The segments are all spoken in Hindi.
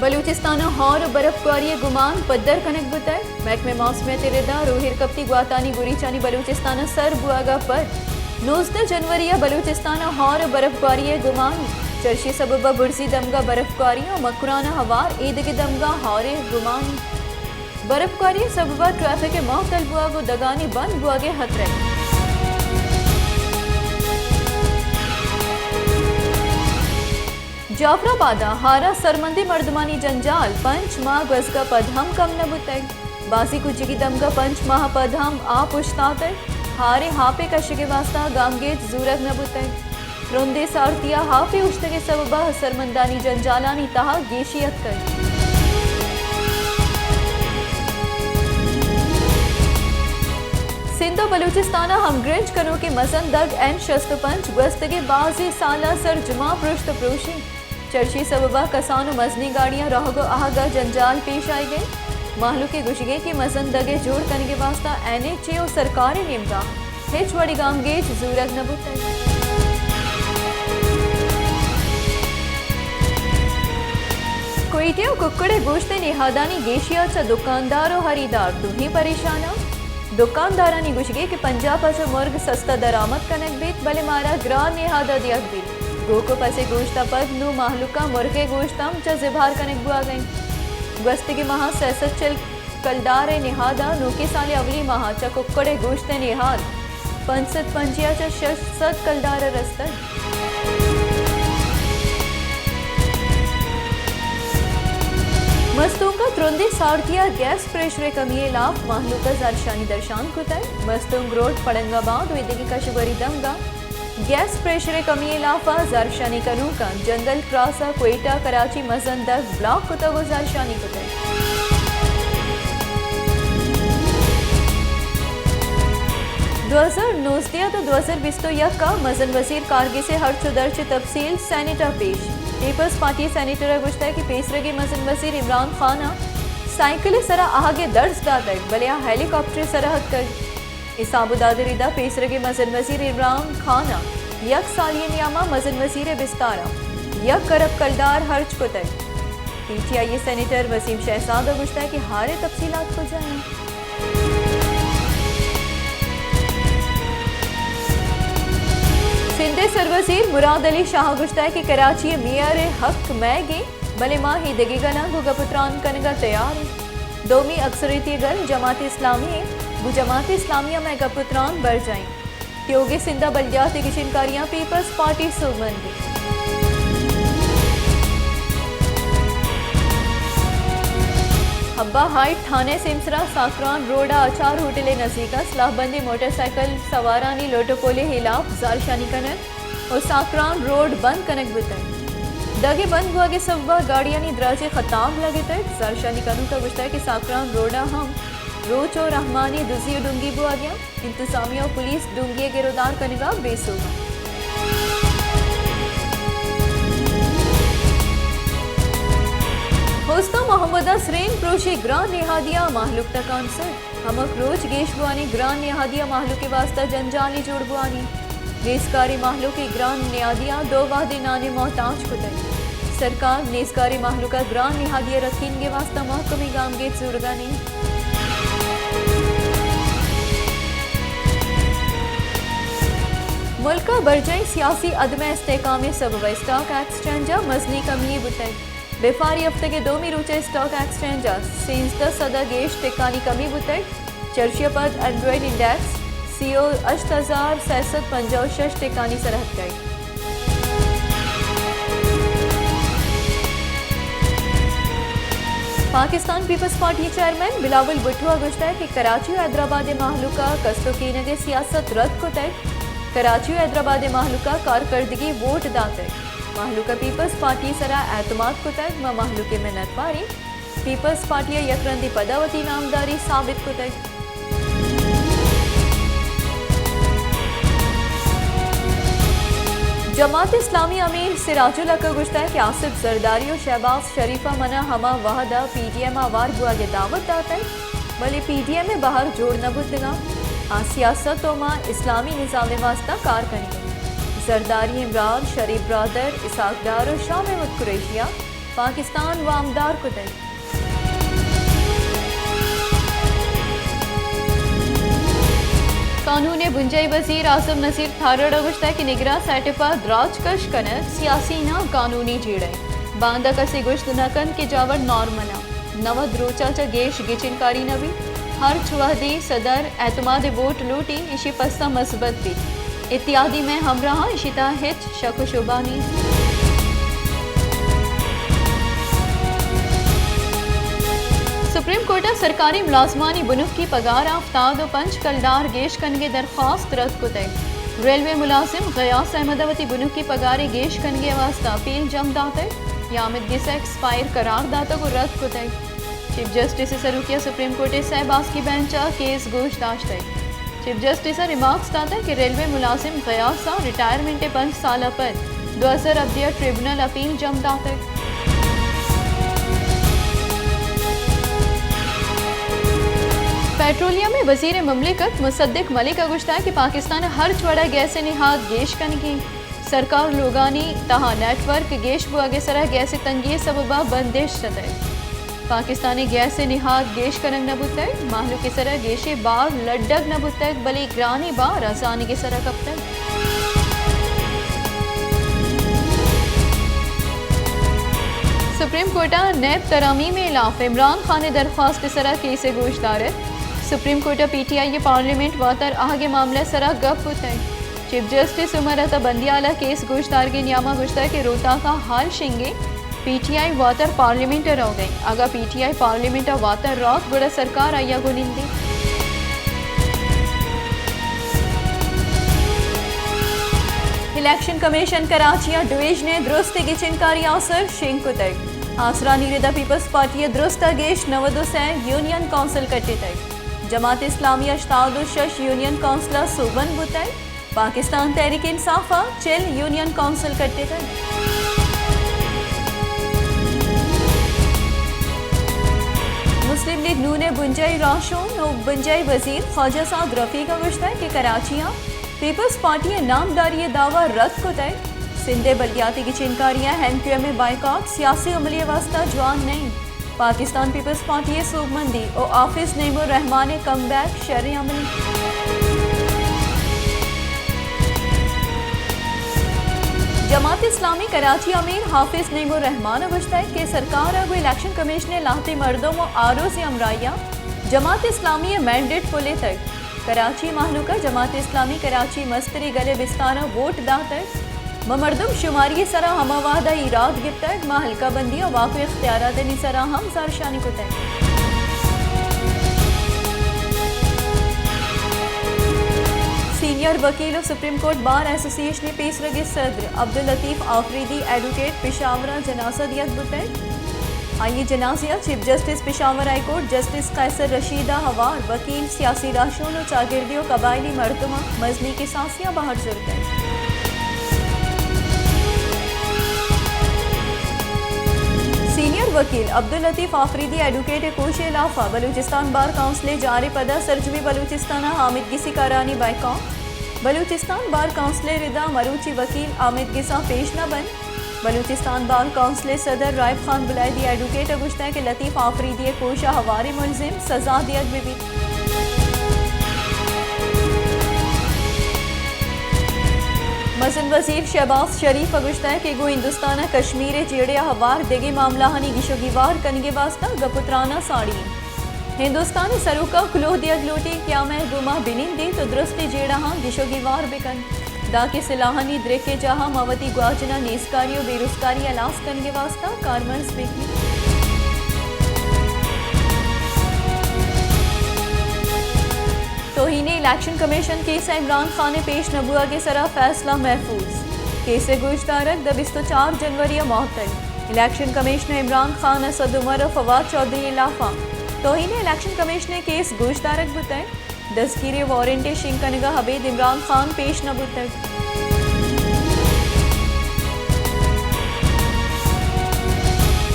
बलूचिस्तान हौर बर्फबारी गुमान पद्दर कनक बुतय महकमे मौसमियत रिदा रोहिर कप्ती ग्वातानी गुरीचानी बलूचिस्तान सर बुआगा पर 19 जनवरी बलूचिस्तान हौर बर्फबारी गुमान चर्शी सबबा बुर्जी दमगा बर्फबारी मकुराना हवार ईद के दमगा हौरे गुमान बर्फबारी सबबा ट्रैफिक मोहतल बुआगो दगानी बंद बुआगे हतरे जाफराबादा हारा सरमंदी मर्दमानी जंजाल 5 माह गजका पदहम कम न बुतग बासी कुची की दमगा 5 माह पदहम आप उश्तातर हारे हापे कशगे वास्ता गामगेज जूरग न बुतग रोंदे सारतिया हापे उश्तगे सबबा सरमंदानी जंजालानी तहा गेशियत कर सिंधो बलूचिस्तान हमग्रेंज कनो के मजन दग एन शस्तपंच गस्तगे बाजी साला सर जुमा पृष्ठ प्रोशी चर्ची सबबा कसानो मजनी गाड़ियां रहोगो आहगा जंजाल पेश आई गई माहलू के गुशगे की मजन दगे जोड़ करने के वास्ता NHA और सरकारी नियमगा हिचवड़ी गाम गेज जूरग नबुत कोईटिया कुक्कड़े गोश्ते निहादानी गेशिया चा दुकानदार और हरीदार दुही परेशाना दुकानदारानी गुशगे के पंजाब पसे मुर्ग सस्ता दरामद कनक बीत भले मारा ग्रान निहादा दिया बीत गोको पसे गोश्ता पद नु माहलुका मुर्गे गोश्तम च जिभार कनक बुआ गई गस्त के महा सैसत चल कलदार निहादा नु के साले अवली महा च कुक्कड़े गोश्ते निहाद पंसत पंजिया च शत कलदार रस्तर मस्तूंगा त्रुंदी सारथिया गैस प्रेशर कमी लाभ माहलुका जारशानी दर्शान कुतय मस्तूंग रोड पड़ंगाबाद वेदिकी का शुगरी दमगा गैस प्रेशर कमी लाफा जारशानी कनूका जंगल क्रासा क्वेटा कराची मजन दग ब्लॉक कुतगो जारशानी कुतय 2019 तो 2021 का मजन वजीर कारगी से हर चुदर्च तफसील सैनिटर पेश पीपल्स पार्टी सैनिटर गुश्ता की पेशरगी मजन वजीर इमरान खाना साइकिल सरा आगे दर्ज दादक बलिया हेलीकॉप्टर सरहद कर इसाबुदादरिदा पेशरगी मजन वजीर इमरान खाना यक सालिय नियामा मजन वजीर बिस्तारा यक करब कलदार हर्ज को तक PTI सैनिटर वसीम शहजाद गुश्ता की हारे तफसीलात को जाए सिंधे सरवजीर मुराद अली शाह गुश्ता की कराची मियार हक मैगे भले माँ ही दगीगना गुगपुत्रान कनगा तैयार दोमी अक्सरियती गल जमात इस्लामी वो जमात इस्लामिया में गपुत्रान बढ़ जाएं योगी सिंधा बलियात की चिनकारियां पीपल्स पार्टी सुमंदी हब्बा हाइट थाने सिमसरा साकरान रोडा अचार होटले नजीका सलाहबंदी मोटरसाइकिल सवारानी लोटोपोले हिलाफ जारशानी कनक और साकरान रोड बंद कनक बितन दगे बंद हुआ के सबा गाड़ियानी दराजे खताब लगे तक जारशानी कनू का गुश्ता है कि साकरान रोडा हम रोच और रहमानी दुजी डूंगी बुआ गया इंतजामिया और पुलिस डूंगी गिरफ्तार करने का बेस होगा होस्ता मोहम्मद सरेन प्रोशी ग्रान निहादिया माहलुक तक आंसर हमक रोज गेश बुआनी ग्रान निहादिया माहलू के वास्ता जंजाली जोड़ बुआनी नेसकारी माहलू की ग्रान निहादिया 2 वादे नाने मोहताज कुतय सरकार नेसकारी माहलू का ग्रान निहादिया रखीन के वास्ता महकमी गाम गेट जुड़गानी मुल्का बरजाई सियासी अदम इस्तेकाम सबब स्टॉक एक्सचेंजर मजनी कमी बुतय बेफारी हफ्ते के 2 रूचे स्टॉक एक्सचेंजर 13 गेश टिकानी कमी बुतय चर्चिया पद एंड्रॉइड इंडेक्स CO 8655 टिकानी सरहद गई पाकिस्तान पीपल्स पार्टी चेयरमैन बिलावल भुट्टो गुश्ता है कि कराची और हैदराबाद माहलुका कस्तोकीनगे सियासत रद्द को तय कराची और हैदराबाद माहलुका कारकर्दगी वोट दाते माहलुका पीपल्स पार्टी सरा एतमाद को तय माहलुके मिन्नतवारी पीपल्स पार्टी यकरंदी पदावती नामदारी साबित को तय जमात इस्लामी अमीर सिराजुल हक गुश्ता है कि आसिफ जरदारी और शहबाज शरीफा मना हमा वहदा PTM आवार बुआ के दावत दाता है भले PTM में बाहर जोड़ न बुद्दगा सियासत माँ इस्लामी निज़ाम वास्ता कार करेंगे जरदारी इमरान शरीफ ब्रादर इसाकदार और शाह महमूद कुरैशिया पाकिस्तान वामदार कुतई कानून बुंजई वजीर आजम नसीर थारड़ गुश्ता की निगरान सैटिपा द्राजकश कनक सियासी ना कानूनी जीड़े बांदा कसी गुश्त नकन के जावर नॉर्मना नवद रोचा च गेश गिचिनकारी नबी हर छुआदी सदर एतमाद वोट लूटी इशी पस्ता मस्बत भी इत्यादि में हमराह इशिता हिच शक शुबानी। सुप्रीम कोर्ट सरकारी मुलाजमानी बुनुक की पगार आफ्ताद और पंच कलदार गेश कनगे दरख्वास्त रद्द कुतई रेलवे मुलाजिम गयास अहमदावती बुनुक की पगार गेश कनगे वास्ता अपील जम दाते यामिदगी से एक्सपायर करार दाता को रद्द कुतई चीफ जस्टिस सरुकिया सुप्रीम कोर्ट सहबाज की बेंचा केस गोश दाश्त चीफ जस्टिस रिमार्क्स दाता कि रेलवे मुलाजिम गयासा रिटायरमेंट 5 साल पर 2000 अब्दिया ट्रिब्यूनल अपील जम दाते। पेट्रोलियम में वजीर ममलिकत मुसद्दिक मलिक गुश्ता कि पाकिस्तान हर चौड़ा गैस निहाद गेश कनगी सरकार लोगानी तहा नेटवर्क गेश बुआगे सरा गैस तंगी सबबा बंदिश सतह पाकिस्तानी गैस निहाद गेश कनंग नबुतक माहलू की सरा गेशे बार लड्डक नबुतक बली ग्रानी बार आसानी के सरा कब तक। सुप्रीम कोर्ट नैब तरामी में इलाफ इमरान खान दरख्वास्त सरा केस गोशदार सुप्रीम कोर्ट पीटीआई पार्लियामेंट वातर आगे मामला सरा गप होता है chief justice Umar Ata बंदियाला case गोश्तार के नियामा गुश्ता के रोता का हाल शिंगे पीटीआई वातर पार्लियामेंट रह गई आगा पीटीआई पार्लियामेंट वातर रात बड़ा सरकार आया गुनिंदी। इलेक्शन कमीशन कराची डिवीजन ने दुरुस्त गिचिनकारी आसर शिंग कुतक आसरानी रिदा पीपल्स पार्टी दुरुस्त गेश नवदो से यूनियन काउंसिल कटे तक Jamaat Islami अश्ताद शश union councillor Soban बुतई Pakistan Tehreek इंसाफा chill union council कटे तक। मुस्लिम लीग नू ने बुंजई राशोन और बुंजई वजीर ख्वाजा साद रफ़ी का गुश्ता कि कराचियाँ पीपल्स पार्टी नामदारी दावा रद्द को तय सिंधे बल्दियाती की चिनकारियाँ हैंक्यू में बाइकआउट सियासी अमली वास्ता जवान नहीं पाकिस्तान पीपल्स पार्टी सूबमंदी और office Naimur Rahman come back शर्री अमली। जमात इस्लामी कराची अमीर हाफिज नईमुर रहमान गुश्ता के सरकार अगो इलेक्शन कमीशन लाहती मर्दों व आरोज अमराइया जमात इस्लामी मैंडेट पुले तक कराची माहलूका जमात इस्लामी कराची मस्तरी गले बिस्तारा वोट दातक ममरदम शुमारी सरा हमावादा इराद गिफ्तक मा हल्का बंदी और वाक़ इख्तियारात निसरा हम सरशानी को तय। सीनियर वकील और सुप्रीम कोर्ट बार एसोसिएशन पेश रगे सदर अब्दुल लतीफ़ आफरीदी एडवोकेट पेशावरा जनाजा दियत बुतक आइए जनाजिया chief justice Peshawar high court justice Qaiser रशीदा हवार वकील सियासी राशों और चागिर्दियों कबायली मरतमा मजनी के सासियाँ बाहर जुर्ग सीनियर वकील अब्दुल लतीफ़ आफरीदी एडवोकेट कोश इलाफा बलूचिस्तान बार काउंसिल जारी पदा सरजवी बलूचिस्तान हामिद गिसी करानी बाइका बलूचिस्तान बार काउंसिल रिदा मरूची वकील आमिद गिसा पेश न बन बलूचिस्तान बार काउंसिल सदर रायब खान बुलायदी एडवोकेट गुश्ता के लतीफ़ आफरीदी कोशा हवारी मुलजिम सजा दियत बिबी। मसन वजीर शहबाज शरीफ गुश्ता के गो हिंदुस्तान कश्मीर जेड़े हवार देगे मामला हनी गिशोगीवार कनगे वास्ता गपुत्राना साड़ी हिंदुस्तान सरुका खुलो दिया ग्लोटी क्या मैं गुमा बिनिंदी तो दुरुस्ती जेड़ा हाँ गिशोगीवार बिकन दाके सिलाहनी द्रेके जहाँ मावती ग्वाजना नेसकारी और बेरोजगारी अलास कनगे वास्ता कारमर्स बिकनी। तोहीने election commission case Imran Khan ने पेश नबुआ के सरा फैसला महफूज केस गुजदारक दबिस्तो 4 जनवरी मोहतल इलेक्शन कमिश्नर इमरान खान असद उमर और फवाद चौधरी इलाफा तोहीने इलेक्शन कमिश्नर केस गुजदारक बुतय दस्तगीर वारंटे शिंकनगा हबीद इमरान खान पेश नबुतक।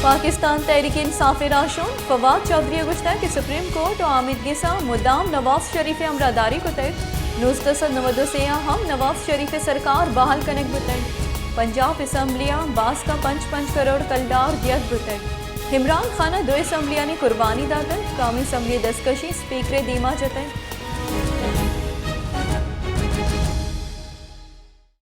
पाकिस्तान तहरीक इंसाफ राशों फवाद चौधरी गुश्ता के सुप्रीम कोर्ट और आमिद गिसा मुद्दाम नवाज शरीफ अमरादारी को तक नुस्तसद नवदो से हम नवाज शरीफ सरकार बहाल कनक बुतक पंजाब असम्बलियाँ बास का 5 करोड़ कलदार दियत बुतक इमरान खाना 2 असम्बलियाँ ने कुर्बानी दातन कामी असम्बली दस्तकशी स्पीकर दीमा जतन